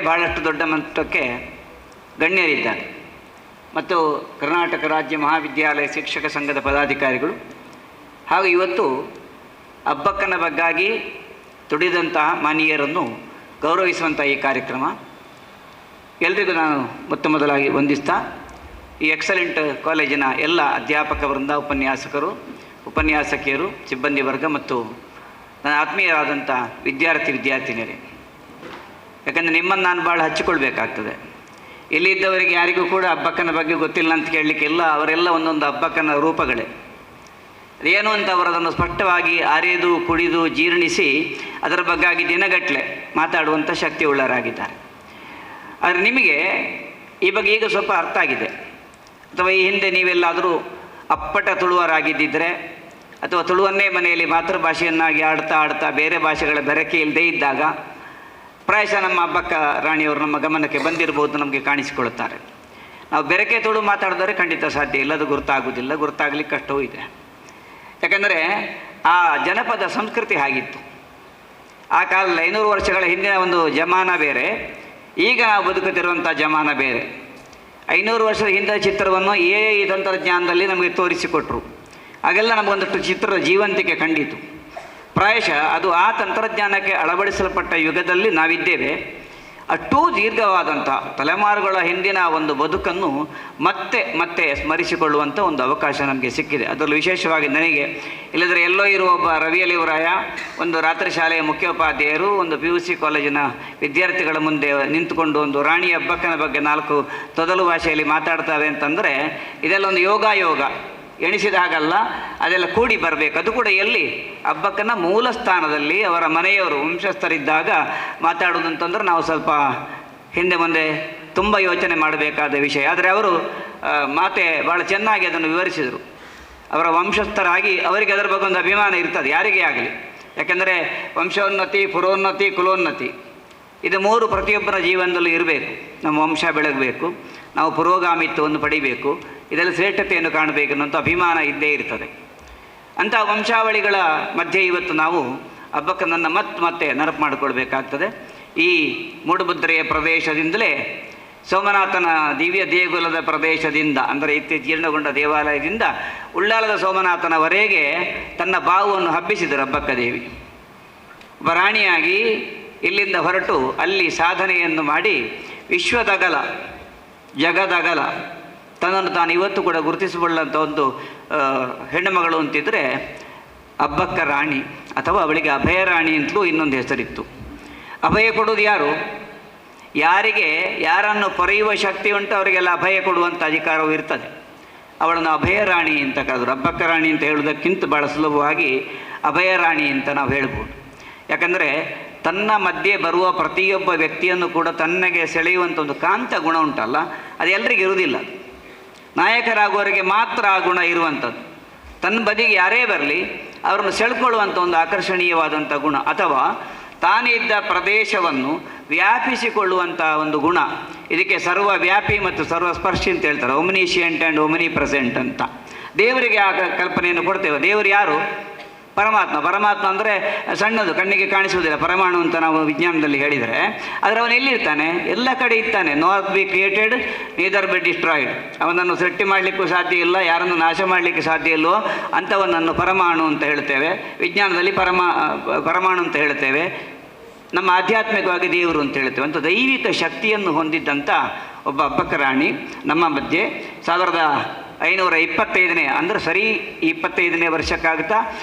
ಬಹಳಷ್ಟು ದೊಡ್ಡ ಮಟ್ಟಕ್ಕೆ ಗಣ್ಯರಿದ್ದಾರೆ. ಮತ್ತು ಕರ್ನಾಟಕ ರಾಜ್ಯ ಮಹಾವಿದ್ಯಾಲಯ ಶಿಕ್ಷಕ ಸಂಘದ ಪದಾಧಿಕಾರಿಗಳು ಹಾಗೂ ಇವತ್ತು ಅಬ್ಬಕ್ಕನ ಬಗ್ಗಾಗಿ ತುಡಿದಂತಹ ಮಾನೀಯರನ್ನು ಗೌರವಿಸುವಂಥ ಈ ಕಾರ್ಯಕ್ರಮ. ಎಲ್ರಿಗೂ ನಾನು ಮೊದಲಾಗಿ ವಂದಿಸ್ತಾ ಈ ಎಕ್ಸಲೆಂಟ್ ಕಾಲೇಜಿನ ಎಲ್ಲ ಅಧ್ಯಾಪಕ ವೃಂದ, ಉಪನ್ಯಾಸಕರು, ಉಪನ್ಯಾಸಕಿಯರು, ಸಿಬ್ಬಂದಿ ವರ್ಗ ಮತ್ತು ನನ್ನ ಆತ್ಮೀಯರಾದಂಥ ವಿದ್ಯಾರ್ಥಿನಿಯರೇ, ಯಾಕಂದರೆ ನಿಮ್ಮನ್ನು ನಾನು ಭಾಳ ಹಚ್ಚಿಕೊಳ್ಬೇಕಾಗ್ತದೆ. ಇಲ್ಲಿದ್ದವರಿಗೆ ಯಾರಿಗೂ ಕೂಡ ಅಬ್ಬಕ್ಕನ ಬಗ್ಗೆ ಗೊತ್ತಿಲ್ಲ ಅಂತ ಕೇಳಲಿಕ್ಕೆಲ್ಲ, ಅವರೆಲ್ಲ ಒಂದೊಂದು ಅಬ್ಬಕ್ಕನ ರೂಪಗಳೇ. ಅದೇನು ಅಂತ ಅವರು ಅದನ್ನು ಸ್ಪಷ್ಟವಾಗಿ ಅರೆದು ಕುಡಿದು ಜೀರ್ಣಿಸಿ ಅದರ ಬಗ್ಗಾಗಿ ದಿನಗಟ್ಟಲೆ ಮಾತಾಡುವಂಥ ಶಕ್ತಿ ಉಳ್ಳವರಾಗಿದ್ದಾರೆ. ಆದರೆ ನಿಮಗೆ ಈ ಬಗ್ಗೆ ಈಗ ಸ್ವಲ್ಪ ಅರ್ಥ ಆಗಿದೆ, ಅಥವಾ ಈ ಹಿಂದೆ ನೀವೆಲ್ಲಾದರೂ ಅಪ್ಪಟ ತುಳುವರಾಗಿದ್ದಿದ್ದರೆ, ಅಥವಾ ತುಳುವನ್ನೇ ಮನೆಯಲ್ಲಿ ಮಾತೃಭಾಷೆಯನ್ನಾಗಿ ಆಡ್ತಾ ಬೇರೆ ಭಾಷೆಗಳ ಬೆರಕೆ ಇಲ್ಲದೇ ಇದ್ದಾಗ ಪ್ರಾಯಶಃ ನಮ್ಮ ಅಬ್ಬಕ್ಕ ರಾಣಿಯವರು ನಮ್ಮ ಗಮನಕ್ಕೆ ಬಂದಿರಬಹುದು, ನಮಗೆ ಕಾಣಿಸಿಕೊಳ್ಳುತ್ತಾರೆ. ನಾವು ಬೆರಕೆ ತುಳು ಮಾತಾಡಿದರೆ ಖಂಡಿತ ಸಾಧ್ಯ ಇಲ್ಲ, ಅದು ಗುರುತಾಗುವುದಿಲ್ಲ, ಗುರುತಾಗಲಿಕ್ಕೆ ಕಷ್ಟವೂ ಇದೆ. ಯಾಕಂದರೆ ಆ ಜನಪದ ಸಂಸ್ಕೃತಿ ಹಾಗಿತ್ತು. ಆ ಕಾಲದಲ್ಲಿ 500 ವರ್ಷಗಳ ಹಿಂದಿನ ಒಂದು ಜಮಾನ ಬೇರೆ, ಈಗ ನಾವು ಬದುಕುತ್ತಿರುವಂಥ ಜಮಾನ ಬೇರೆ. 500 ವರ್ಷದ ಹಿಂದಿನ ಚಿತ್ರವನ್ನು ಈ ತಂತ್ರಜ್ಞಾನದಲ್ಲಿ ನಮಗೆ ತೋರಿಸಿಕೊಟ್ರು. ಹಾಗೆಲ್ಲ ನಮಗೊಂದಷ್ಟು ಚಿತ್ರದ ಜೀವಂತಿಕೆ ಕಂಡಿತು. ಪ್ರಾಯಶಃ ಅದು ಆ ತಂತ್ರಜ್ಞಾನಕ್ಕೆ ಅಳವಡಿಸಲ್ಪಟ್ಟ ಯುಗದಲ್ಲಿ ನಾವಿದ್ದೇವೆ. ಅಷ್ಟೂ ದೀರ್ಘವಾದಂಥ ತಲೆಮಾರುಗಳ ಹಿಂದಿನ ಒಂದು ಬದುಕನ್ನು ಮತ್ತೆ ಮತ್ತೆ ಸ್ಮರಿಸಿಕೊಳ್ಳುವಂಥ ಒಂದು ಅವಕಾಶ ನಮಗೆ ಸಿಕ್ಕಿದೆ. ಅದರಲ್ಲೂ ವಿಶೇಷವಾಗಿ ನನಗೆ, ಇಲ್ಲದ್ರೆ ಎಲ್ಲೋ ಇರುವ ಒಬ್ಬ ರವಿಯಲಿವರಾಯ, ಒಂದು ರಾತ್ರಿ ಶಾಲೆಯ ಮುಖ್ಯೋಪಾಧ್ಯಾಯರು, ಒಂದು PUC ಕಾಲೇಜಿನ ವಿದ್ಯಾರ್ಥಿಗಳ ಮುಂದೆ ನಿಂತುಕೊಂಡು ಒಂದು ರಾಣಿ ಅಬ್ಬಕ್ಕನ ಬಗ್ಗೆ 4 ತೊದಲು ಭಾಷೆಯಲ್ಲಿ ಮಾತಾಡ್ತವೆ ಅಂತಂದರೆ ಇದೆಲ್ಲ ಒಂದು ಯೋಗ ಎಣಿಸಿದ ಹಾಗಲ್ಲ, ಅದೆಲ್ಲ ಕೂಡಿ ಬರಬೇಕು. ಅದು ಕೂಡ ಎಲ್ಲಿ? ಅಬ್ಬಕ್ಕನ ಮೂಲ ಸ್ಥಾನದಲ್ಲಿ ಅವರ ಮನೆಯವರು ವಂಶಸ್ಥರಿದ್ದಾಗ ಮಾತಾಡೋದು ಅಂತಂದ್ರೆ ನಾವು ಸ್ವಲ್ಪ ಹಿಂದೆ ಮುಂದೆ ತುಂಬ ಯೋಚನೆ ಮಾಡಬೇಕಾದ ವಿಷಯ. ಆದರೆ ಅವರು ಮಾತೆ ಭಾಳ ಚೆನ್ನಾಗಿ ಅದನ್ನು ವಿವರಿಸಿದರು. ಅವರ ವಂಶಸ್ಥರಾಗಿ ಅವರಿಗೆ ಅದರ ಬಗ್ಗೆ ಒಂದು ಅಭಿಮಾನ ಇರ್ತದೆ, ಯಾರಿಗೇ ಆಗಲಿ. ಯಾಕೆಂದರೆ ವಂಶೋನ್ನತಿ, ಪುರೋನ್ನತಿ, ಕುಲೋನ್ನತಿ ಇದು 3 ಪ್ರತಿಯೊಬ್ಬರ ಜೀವನದಲ್ಲಿ ಇರಬೇಕು. ನಮ್ಮ ವಂಶ ಬೆಳಗಬೇಕು, ನಾವು ಪುರೋಗಾಮಿತ್ವವನ್ನು ಪಡಿಬೇಕು, ಇದರಲ್ಲಿ ಶ್ರೇಷ್ಠತೆಯನ್ನು ಕಾಣಬೇಕು ಅನ್ನೋಂಥ ಅಭಿಮಾನ ಇದ್ದೇ ಇರ್ತದೆ. ಅಂಥ ವಂಶಾವಳಿಗಳ ಮಧ್ಯೆ ಇವತ್ತು ನಾವು ಅಬ್ಬಕ್ಕನನ್ನು ಮತ್ತೆ ನೆನಪು ಮಾಡಿಕೊಳ್ಬೇಕಾಗ್ತದೆ. ಈ ಮೂಡುಬಿದಿರೆಯ ಪ್ರದೇಶದಿಂದಲೇ ಸೋಮನಾಥನ ದಿವ್ಯ ದೇಗುಲದ ಪ್ರದೇಶದಿಂದ, ಅಂದರೆ ಜೀರ್ಣಗೊಂಡ ದೇವಾಲಯದಿಂದ ಉಳ್ಳಾಲದ ಸೋಮನಾಥನವರೆಗೆ ತನ್ನ ಬಾವುವನ್ನು ಹಬ್ಬಿಸಿದರು ಅಬ್ಬಕ್ಕ ದೇವಿ. ಒಬ್ಬ ರಾಣಿಯಾಗಿ ಇಲ್ಲಿಂದ ಹೊರಟು ಅಲ್ಲಿ ಸಾಧನೆಯನ್ನು ಮಾಡಿ ವಿಶ್ವದಗಲ, ಜಗದಗಲ ತನ್ನನ್ನು ತಾನು ಇವತ್ತು ಕೂಡ ಗುರುತಿಸಿಕೊಳ್ಳುವಂಥ ಒಂದು ಹೆಣ್ಣುಮಗಳು ಅಂತಿದ್ದರೆ ಅಬ್ಬಕ್ಕ ರಾಣಿ, ಅಥವಾ ಅವಳಿಗೆ ಅಭಯ ರಾಣಿ ಅಂತಲೂ ಇನ್ನೊಂದು ಹೆಸರಿತ್ತು. ಅಭಯ ಕೊಡೋದು ಯಾರು? ಯಾರಿಗೆ ಯಾರನ್ನು ಪೊರೆಯುವ ಶಕ್ತಿ ಉಂಟು ಅವರಿಗೆಲ್ಲ ಅಭಯ ಕೊಡುವಂಥ ಅಧಿಕಾರವೂ ಇರ್ತದೆ. ಅವಳನ್ನು ಅಭಯ ರಾಣಿ ಅಂತ ಕರೆದರು. ಅಬ್ಬಕ್ಕ ರಾಣಿ ಅಂತ ಹೇಳೋದಕ್ಕಿಂತ ಭಾಳ ಸುಲಭವಾಗಿ ಅಭಯ ರಾಣಿ ಅಂತ ನಾವು ಹೇಳ್ಬೋದು. ಯಾಕಂದರೆ ತನ್ನ ಮಧ್ಯೆ ಬರುವ ಪ್ರತಿಯೊಬ್ಬ ವ್ಯಕ್ತಿಯನ್ನು ಕೂಡ ತನ್ನಗೆ ಸೆಳೆಯುವಂಥ ಒಂದು ಕಾಂತ ಗುಣ ಉಂಟಲ್ಲ, ಅದು ಎಲ್ರಿಗೂ ಇರುವುದಿಲ್ಲ. ನಾಯಕರಾಗುವವರಿಗೆ ಮಾತ್ರ ಆ ಗುಣ ಇರುವಂಥದ್ದು. ತನ್ನ ಬದಿಗೆ ಯಾರೇ ಬರಲಿ ಅವರನ್ನು ಸೆಳ್ಕೊಳ್ಳುವಂಥ ಒಂದು ಆಕರ್ಷಣೀಯವಾದಂಥ ಗುಣ, ಅಥವಾ ತಾನಿದ್ದ ಪ್ರದೇಶವನ್ನು ವ್ಯಾಪಿಸಿಕೊಳ್ಳುವಂಥ ಒಂದು ಗುಣ. ಇದಕ್ಕೆ ಸರ್ವವ್ಯಾಪಿ ಮತ್ತು ಸರ್ವಸ್ಪರ್ಶಿ ಅಂತ ಹೇಳ್ತಾರೆ, ಒಮ್ನಿಶಿಯಂಟ್ ಆ್ಯಂಡ್ ಒಮ್ನಿ ಪ್ರೆಸೆಂಟ್ ಅಂತ. ದೇವರಿಗೆ ಆ ಕಲ್ಪನೆಯನ್ನು ಕೊಡ್ತೇವೆ. ದೇವರು ಯಾರು? ಪರಮಾತ್ಮ ಅಂದರೆ ಸಣ್ಣದು, ಕಣ್ಣಿಗೆ ಕಾಣಿಸುವುದಿಲ್ಲ, ಪರಮಾಣು ಅಂತ ನಾವು ವಿಜ್ಞಾನದಲ್ಲಿ ಹೇಳಿದರೆ. ಆದರೆ ಅವನು ಎಲ್ಲಿರ್ತಾನೆ? ಎಲ್ಲ ಕಡೆ ಇರ್ತಾನೆ. Not be created, neither B destroyed. ಅವನನ್ನು ಸೃಷ್ಟಿ ಮಾಡಲಿಕ್ಕೂ ಸಾಧ್ಯ ಇಲ್ಲ, ಯಾರನ್ನು ನಾಶ ಮಾಡಲಿಕ್ಕೆ ಸಾಧ್ಯ ಇಲ್ಲವೋ ಅಂಥವನನ್ನು ಪರಮಾಣು ಅಂತ ಹೇಳ್ತೇವೆ. ವಿಜ್ಞಾನದಲ್ಲಿ ಪರಮಾಣು ಅಂತ ಹೇಳ್ತೇವೆ. ನಮ್ಮ ಆಧ್ಯಾತ್ಮಿಕವಾಗಿ ದೇವರು ಅಂತ ಹೇಳ್ತೇವೆ. ಅಂಥ ದೈವಿಕ ಶಕ್ತಿಯನ್ನು ಹೊಂದಿದ್ದಂಥ ಒಬ್ಬ ಅಬ್ಬಕ್ಕ ರಾಣಿ ನಮ್ಮ ಮಧ್ಯೆ 1525ನೇ, ಅಂದರೆ ಸರಿ 25ನೇ ವರ್ಷಕ್ಕಾಗುತ್ತಾ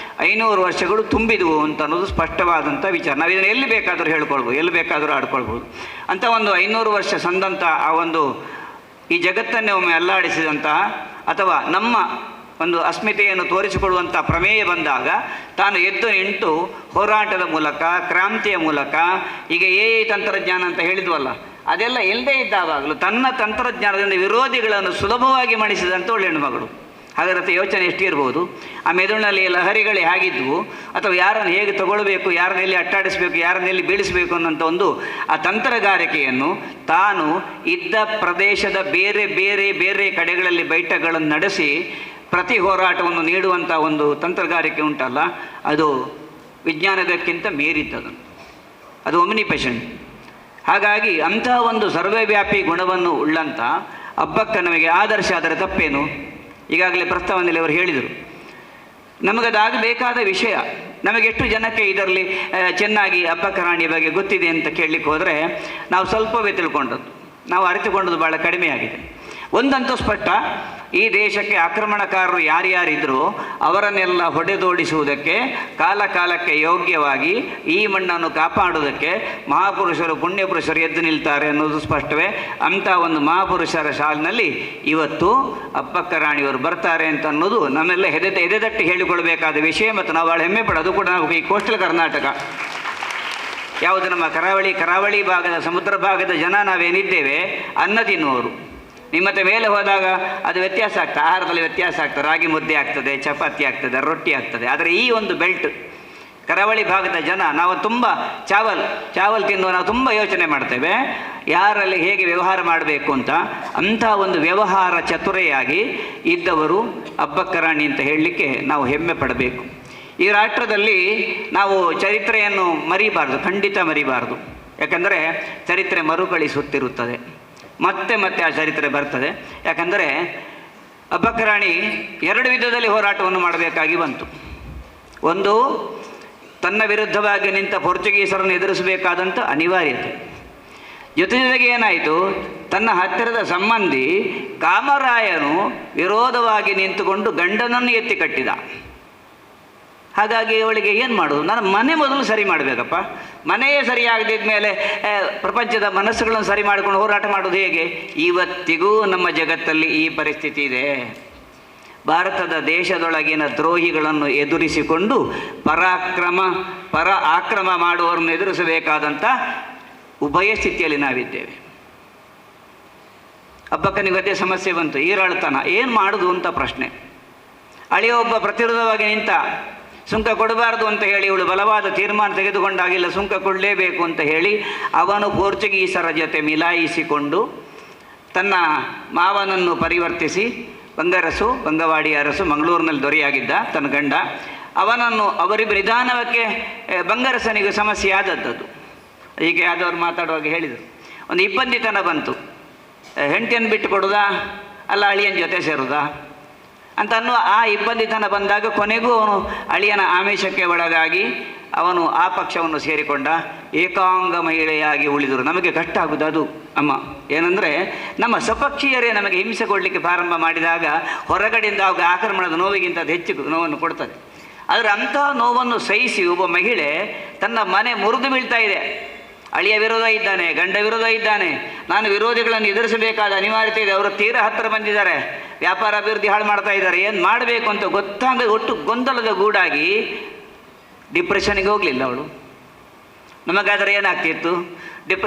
500 ವರ್ಷಗಳು ತುಂಬಿದವು ಅಂತ ಅನ್ನೋದು ಸ್ಪಷ್ಟವಾದಂಥ ವಿಚಾರ. ನಾವು ಇದನ್ನು ಎಲ್ಲಿ ಬೇಕಾದರೂ ಹೇಳ್ಕೊಳ್ಬೋದು, ಎಲ್ಲಿ ಬೇಕಾದರೂ ಆಡ್ಕೊಳ್ಬೋದು. ಅಂಥ ಒಂದು 500 ವರ್ಷ ಸಂದಂಥ ಆ ಒಂದು ಈ ಜಗತ್ತನ್ನೇ ಒಮ್ಮೆ ಅಲ್ಲಾಡಿಸಿದಂತಹ, ಅಥವಾ ನಮ್ಮ ಒಂದು ಅಸ್ಮಿತೆಯನ್ನು ತೋರಿಸಿಕೊಳ್ಳುವಂಥ ಪ್ರಮೇಯ ಬಂದಾಗ ತಾನು ಎದ್ದು ನಿಂತು ಹೋರಾಟದ ಮೂಲಕ, ಕ್ರಾಂತಿಯ ಮೂಲಕ, ಈಗ ತಂತ್ರಜ್ಞಾನ ಅಂತ ಹೇಳಿದ್ವಲ್ಲ, ಅದೆಲ್ಲ ಇಲ್ಲದೇ ಇದ್ದಾಗಲೂ ತನ್ನ ತಂತ್ರಜ್ಞಾನದಿಂದ ವಿರೋಧಿಗಳನ್ನು ಸುಲಭವಾಗಿ ಮಣಿಸಿದಂಥ ಒಳ್ಳೆ ಹೆಣ್ಣುಮಗಳು. ಅದರ ಯೋಚನೆ ಎಷ್ಟಿರ್ಬೋದು. ಆ ಮೆದುಳಿನಲ್ಲಿ ಲಹರಿಗಳೇ ಹೇಗಿದ್ವು, ಅಥವಾ ಯಾರನ್ನು ಹೇಗೆ ತಗೊಳ್ಬೇಕು, ಯಾರನ್ನೆಲ್ಲಿ ಅಟ್ಟಾಡಿಸಬೇಕು, ಯಾರನ್ನೆಲ್ಲಿ ಬೀಳಿಸಬೇಕು ಅನ್ನೋಂಥ ಒಂದು ಆ ತಂತ್ರಗಾರಿಕೆಯನ್ನು ತಾನು ಇದ್ದ ಪ್ರದೇಶದ ಬೇರೆ ಬೇರೆ ಬೇರೆ ಕಡೆಗಳಲ್ಲಿ ಬೈಠಗಳನ್ನು ನಡೆಸಿ ಪ್ರತಿ ಹೋರಾಟವನ್ನು ನೀಡುವಂಥ ಒಂದು ತಂತ್ರಗಾರಿಕೆ ಉಂಟಲ್ಲ, ಅದು ವಿಜ್ಞಾನದಕ್ಕಿಂತ ಮೀರಿದ್ದದು. ಅದು ಒಮ್ನಿಪೆಷೆಂಟ್. ಹಾಗಾಗಿ ಅಂತಹ ಒಂದು ಸರ್ವವ್ಯಾಪಿ ಗುಣವನ್ನು ಉಳ್ಳಂಥ ಅಬ್ಬಕ್ಕ ನಮಗೆ ಆದರ್ಶ. ಆದರೆ ತಪ್ಪೇನು? ಈಗಾಗಲೇ ಪ್ರಸ್ತಾವನೆಯಲ್ಲಿ ಅವರು ಹೇಳಿದರು, ನಮಗದಾಗಬೇಕಾದ ವಿಷಯ. ನಮಗೆಷ್ಟು ಜನಕ್ಕೆ ಇದರಲ್ಲಿ ಚೆನ್ನಾಗಿ ಅಬ್ಬಕ್ಕ ರಾಣಿಯ ಬಗ್ಗೆ ಗೊತ್ತಿದೆ ಅಂತ ಕೇಳಲಿಕ್ಕೆ ಹೋದರೆ ನಾವು ಸ್ವಲ್ಪವೇ ತಿಳ್ಕೊಂಡದ್ದು, ನಾವು ಅರಿತುಕೊಂಡದ್ದು ಭಾಳ ಕಡಿಮೆಯಾಗಿದೆ. ಒಂದಂತೂ ಸ್ಪಷ್ಟ, ಈ ದೇಶಕ್ಕೆ ಆಕ್ರಮಣಕಾರರು ಯಾರ್ಯಾರಿದ್ದರೂ ಅವರನ್ನೆಲ್ಲ ಹೊಡೆದೋಡಿಸುವುದಕ್ಕೆ, ಕಾಲ ಕಾಲಕ್ಕೆ ಯೋಗ್ಯವಾಗಿ ಈ ಮಣ್ಣನ್ನು ಕಾಪಾಡುವುದಕ್ಕೆ ಮಹಾಪುರುಷರು ಪುಣ್ಯಪುರುಷರು ಎದ್ದು ನಿಲ್ತಾರೆ ಅನ್ನೋದು ಸ್ಪಷ್ಟವೇ. ಅಂಥ ಒಂದು ಮಹಾಪುರುಷರ ಸಾಲಿನಲ್ಲಿ ಇವತ್ತು ಅಬ್ಬಕ್ಕ ರಾಣಿಯವರು ಬರ್ತಾರೆ ಅಂತ ಅನ್ನೋದು ನಮ್ಮೆಲ್ಲ ಎದೆದಟ್ಟಿ ಹೇಳಿಕೊಳ್ಬೇಕಾದ ವಿಷಯ. ಮತ್ತು ನಾವು ಭಾಳ ಹೆಮ್ಮೆ ಪಡೋದು ಕೂಡ ನಾವು ಈ ಕೋಸ್ಟಲ್ ಕರ್ನಾಟಕ ಯಾವುದು ನಮ್ಮ ಕರಾವಳಿ ಭಾಗದ ಸಮುದ್ರ ಭಾಗದ ಜನ ನಾವೇನಿದ್ದೇವೆ ಅನ್ನ ತಿನ್ನುವರು. ನಿಮ್ಮತ್ತೆ ಮೇಲೆ ಹೋದಾಗ ಅದು ವ್ಯತ್ಯಾಸ ಆಗ್ತದೆ, ಆಹಾರದಲ್ಲಿ ವ್ಯತ್ಯಾಸ ಆಗ್ತದೆ, ರಾಗಿ ಮುದ್ದೆ ಆಗ್ತದೆ, ಚಪಾತಿ ಆಗ್ತದೆ, ರೊಟ್ಟಿ ಆಗ್ತದೆ. ಆದರೆ ಈ ಒಂದು ಬೆಲ್ಟ್ ಕರಾವಳಿ ಭಾಗದ ಜನ ನಾವು ತುಂಬ ಚಾವಲ್ ತಿನ್ನುವ ನಾವು ತುಂಬ ಯೋಚನೆ ಮಾಡ್ತೇವೆ ಯಾರಲ್ಲಿ ಹೇಗೆ ವ್ಯವಹಾರ ಮಾಡಬೇಕು ಅಂತ. ಅಂಥ ಒಂದು ವ್ಯವಹಾರ ಚತುರೆಯಾಗಿ ಇದ್ದವರು ಅಬ್ಬಕ್ಕ ರಾಣಿ ಅಂತ ಹೇಳಲಿಕ್ಕೆ ನಾವು ಹೆಮ್ಮೆ ಪಡಬೇಕು. ಈ ರಾಷ್ಟ್ರದಲ್ಲಿ ನಾವು ಚರಿತ್ರೆಯನ್ನು ಮರಿಬಾರ್ದು, ಖಂಡಿತ ಮರಿಬಾರ್ದು. ಯಾಕಂದರೆ ಚರಿತ್ರೆ ಮರುಕಳಿಸುತ್ತಿರುತ್ತದೆ, ಮತ್ತೆ ಮತ್ತೆ ಆ ಚರಿತ್ರೆ ಬರ್ತದೆ. ಯಾಕಂದರೆ ಅಬ್ಬಕ್ಕ ರಾಣಿ 2 ವಿಧದಲ್ಲಿ ಹೋರಾಟವನ್ನು ಮಾಡಬೇಕಾಗಿ ಬಂತು. ಒಂದು, ತನ್ನ ವಿರುದ್ಧವಾಗಿ ನಿಂತ ಪೋರ್ಚುಗೀಸರನ್ನು ಎದುರಿಸಬೇಕಾದಂಥ ಅನಿವಾರ್ಯತೆ. ಜೊತೆಗೆ ಏನಾಯಿತು, ತನ್ನ ಹತ್ತಿರದ ಸಂಬಂಧಿ ಕಾಮರಾಯನು ವಿರೋಧವಾಗಿ ನಿಂತುಕೊಂಡು ಗಂಡನನ್ನು ಎತ್ತಿ ಕಟ್ಟಿದ. ಹಾಗಾಗಿ ಅವಳಿಗೆ ಏನು ಮಾಡೋದು, ನಾನು ಮನೆ ಮೊದಲು ಸರಿ ಮಾಡಬೇಕಪ್ಪ, ಮನೆಯೇ ಸರಿಯಾಗದಿದ್ದ ಮೇಲೆ ಪ್ರಪಂಚದ ಮನಸ್ಸುಗಳನ್ನು ಸರಿ ಮಾಡಿಕೊಂಡು ಹೋರಾಟ ಮಾಡೋದು ಹೇಗೆ? ಇವತ್ತಿಗೂ ನಮ್ಮ ಜಗತ್ತಲ್ಲಿ ಈ ಪರಿಸ್ಥಿತಿ ಇದೆ. ಭಾರತದ ದೇಶದೊಳಗಿನ ದ್ರೋಹಿಗಳನ್ನು ಎದುರಿಸಿಕೊಂಡು ಪರ ಆಕ್ರಮ ಮಾಡುವವರನ್ನು ಎದುರಿಸಬೇಕಾದಂಥ ಉಭಯ ಸ್ಥಿತಿಯಲ್ಲಿ ನಾವಿದ್ದೇವೆ. ಅಬ್ಬಕ್ಕನಿಗೆ ಅದೇ ಸಮಸ್ಯೆ ಬಂತು, ಈರಾಳ್ತನ, ಏನು ಮಾಡೋದು ಅಂತ ಪ್ರಶ್ನೆ. ಅಳಿಯ ಒಬ್ಬ ಪ್ರತಿರೋಧವಾಗಿ ನಿಂತ, ಸುಂಕ ಕೊಡಬಾರ್ದು ಅಂತ ಹೇಳಿ ಇವಳು ಬಲವಾದ ತೀರ್ಮಾನ ತೆಗೆದುಕೊಂಡಾಗಿಲ್ಲ, ಸುಂಕ ಕೊಡಲೇಬೇಕು ಅಂತ ಹೇಳಿ ಅವನು ಪೋರ್ಚುಗೀಸರ ಜೊತೆ ಮಿಲಾಯಿಸಿಕೊಂಡು ತನ್ನ ಮಾವನನ್ನು ಪರಿವರ್ತಿಸಿ, ಬಂಗವಾಡಿ ಅರಸು ಮಂಗಳೂರಿನಲ್ಲಿ ದೊರೆಯಾಗಿದ್ದ ತನ್ನ ಗಂಡ, ಅವರಿಬ್ಬರು ನಿಧಾನಕ್ಕೆ ಬಂಗರಸನಿಗೆ ಸಮಸ್ಯೆ ಆದದ್ದು. ಹೀಗೆ ಆದವರು ಮಾತಾಡುವಾಗ ಹೇಳಿದರು, ಒಂದು ಇಬ್ಬಂದಿತನ ಬಂತು, ಹೆಂಡತಿಯನ್ನು ಬಿಟ್ಟು ಕೊಡೋದಾ ಅಲ್ಲ ಅಳಿಯನ ಜೊತೆ ಸೇರೋದಾ ಅಂತ ಅನ್ನುವ ಆ ಇಬ್ಬಂದಿತನ ಬಂದಾಗ ಕೊನೆಗೂ ಅವನು ಅಳಿಯನ ಆಮಿಷಕ್ಕೆ ಒಳಗಾಗಿ ಅವನು ಆ ಪಕ್ಷವನ್ನು ಸೇರಿಕೊಂಡ, ಏಕಾಂಗ ಮಹಿಳೆಯಾಗಿ ಉಳಿದರು. ನಮಗೆ ಕಷ್ಟ ಆಗುವುದು ಅದು ಅಮ್ಮ, ಏನಂದರೆ ನಮ್ಮ ಸಪಕ್ಷೀಯರೇ ನಮಗೆ ಹಿಂಸೆ ಕೊಡಲಿಕ್ಕೆ ಪ್ರಾರಂಭ ಮಾಡಿದಾಗ ಹೊರಗಡೆಯಿಂದ ಅವಾಗ ಆಕ್ರಮಣದ ನೋವಿಗಿಂತ ಅದು ಹೆಚ್ಚು ನೋವನ್ನು ಕೊಡ್ತದೆ. ಆದರೆ ಅಂತಹ ನೋವನ್ನು ಸಹಿಸಿ ಒಬ್ಬ ಮಹಿಳೆ ತನ್ನ ಮನೆ ಮುರಿದು ಬೀಳ್ತಾ ಇದೆ, ಅಳಿಯ ವಿರೋಧ ಇದ್ದಾನೆ, ಗಂಡ ವಿರೋಧ ಇದ್ದಾನೆ, ನಾನು ವಿರೋಧಿಗಳನ್ನು ಎದುರಿಸಬೇಕಾದ ಅನಿವಾರ್ಯತೆ ಇದೆ, ಅವರು ತೀರ ಹತ್ತಿರ ಬಂದಿದ್ದಾರೆ, ವ್ಯಾಪಾರ ಅಭಿವೃದ್ಧಿ ಹಾಳು ಮಾಡ್ತಾ ಇದ್ದಾರೆ, ಏನು ಮಾಡಬೇಕು ಅಂತ ಗೊತ್ತಾಗ ಒಟ್ಟು ಗೊಂದಲದ ಗೂಡಾಗಿ ಡಿಪ್ರೆಷನ್ಗೆ ಹೋಗಲಿಲ್ಲ ಅವಳು. ನಮಗಾದರೆ ಏನಾಗ್ತಿತ್ತು,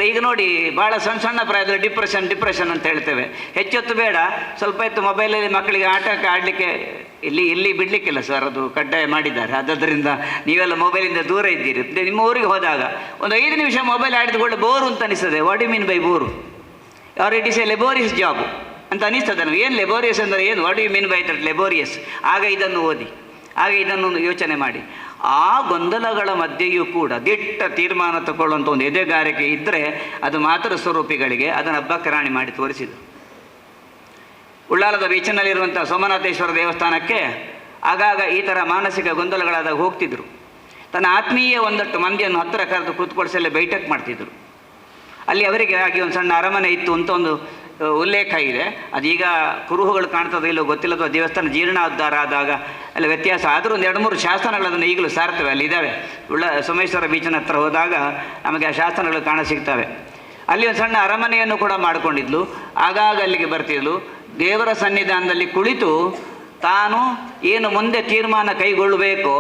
ಈಗ ನೋಡಿ ಭಾಳ ಸಣ್ಣ ಪ್ರಾಯದಲ್ಲಿ ಡಿಪ್ರೆಷನ್ ಅಂತ ಹೇಳ್ತೇವೆ. ಹೆಚ್ಚೊತ್ತು ಬೇಡ, ಸ್ವಲ್ಪ ಹೊತ್ತು ಮೊಬೈಲಲ್ಲಿ ಮಕ್ಕಳಿಗೆ ಆಟಕ್ಕೆ ಆಡಲಿಕ್ಕೆ ಇಲ್ಲಿ ಬಿಡಲಿಕ್ಕಿಲ್ಲ ಸರ್, ಅದು ಕಡ್ಡಾಯ ಮಾಡಿದ್ದಾರೆ. ಆದ್ದರಿಂದ ನೀವೆಲ್ಲ ಮೊಬೈಲಿಂದ ದೂರ ಇದ್ದೀರಿ. ನಿಮ್ಮ ಊರಿಗೆ ಹೋದಾಗ ಒಂದು 5 ನಿಮಿಷ ಮೊಬೈಲ್ ಆಡಿದುಕೊಂಡು ಬೋರು ಅಂತ ಅನಿಸ್ತದೆ. What you mean by bore? Are it is a laborious job ಅಂತ ಅನಿಸ್ತದೆ ನಮಗೆ. ಏನು ಲೆಬೋರಿಯಸ್ ಅಂದರೆ ಏನು, what you mean by that laborious? ಆಗ ಇದನ್ನು ಓದಿ, ಆಗ ಇದನ್ನು ಯೋಚನೆ ಮಾಡಿ. ಆ ಗೊಂದಲಗಳ ಮಧ್ಯೆಯೂ ಕೂಡ ದಿಟ್ಟ ತೀರ್ಮಾನ ತಗೊಳ್ಳುವಂಥ ಒಂದು ಎದೆಗಾರಿಕೆ ಇದ್ದರೆ ಅದು ಮಾತೃ ಸ್ವರೂಪಿಗಳಿಗೆ ಅದನ್ನು ಅಬ್ಬಕ್ಕ ರಾಣಿ ಮಾಡಿ ತೋರಿಸಿದರು. ಉಳ್ಳಾಲದ ಬೀಚಿನಲ್ಲಿರುವಂಥ ಸೋಮನಾಥೇಶ್ವರ ದೇವಸ್ಥಾನಕ್ಕೆ ಆಗಾಗ ಈ ಥರ ಮಾನಸಿಕ ಗೊಂದಲಗಳಾದಾಗ ಹೋಗ್ತಿದ್ರು. ತನ್ನ ಆತ್ಮೀಯ ಒಂದಷ್ಟು ಮಂದಿಯನ್ನು ಹತ್ತಿರ ಕರೆದು ಕೂತ್ಕೊಳಿಸಲೇ ಬೈಠಕ್ ಮಾಡ್ತಿದ್ರು. ಅಲ್ಲಿ ಅವರಿಗೆ ಆಗಿ ಒಂದು ಸಣ್ಣ ಅರಮನೆ ಇತ್ತು ಅಂತ ಒಂದು ಉಲ್ಲೇಖ ಇದೆ. ಅದೀಗ ಕುರುಹುಗಳು ಕಾಣ್ತದೆ ಇಲ್ಲೋ ಗೊತ್ತಿಲ್ಲ, ಅಥವಾ ದೇವಸ್ಥಾನ ಜೀರ್ಣೋದ್ಧಾರ ಆದಾಗ ಅಲ್ಲಿ ವ್ಯತ್ಯಾಸ. ಆದರೂ ಒಂದು 2-3 ಶಾಸನಗಳನ್ನು ಈಗಲೂ ಸಾರ್ತವೆ, ಅಲ್ಲಿ ಇದ್ದಾವೆ. ಸೋಮೇಶ್ವರ ಬೀಚಿನ ಹತ್ರ ಹೋದಾಗ ನಮಗೆ ಆ ಶಾಸನಗಳು ಕಾಣಸಿಗ್ತವೆ. ಅಲ್ಲಿ ಒಂದು ಸಣ್ಣ ಅರಮನೆಯನ್ನು ಕೂಡ ಮಾಡಿಕೊಂಡಿದ್ಲು. ಆಗಾಗ ಅಲ್ಲಿಗೆ ಬರ್ತಿದ್ಲು. ದೇವರ ಸನ್ನಿಧಾನದಲ್ಲಿ ಕುಳಿತು ತಾನು ಏನು ಮುಂದೆ ತೀರ್ಮಾನ ಕೈಗೊಳ್ಳಬೇಕೋ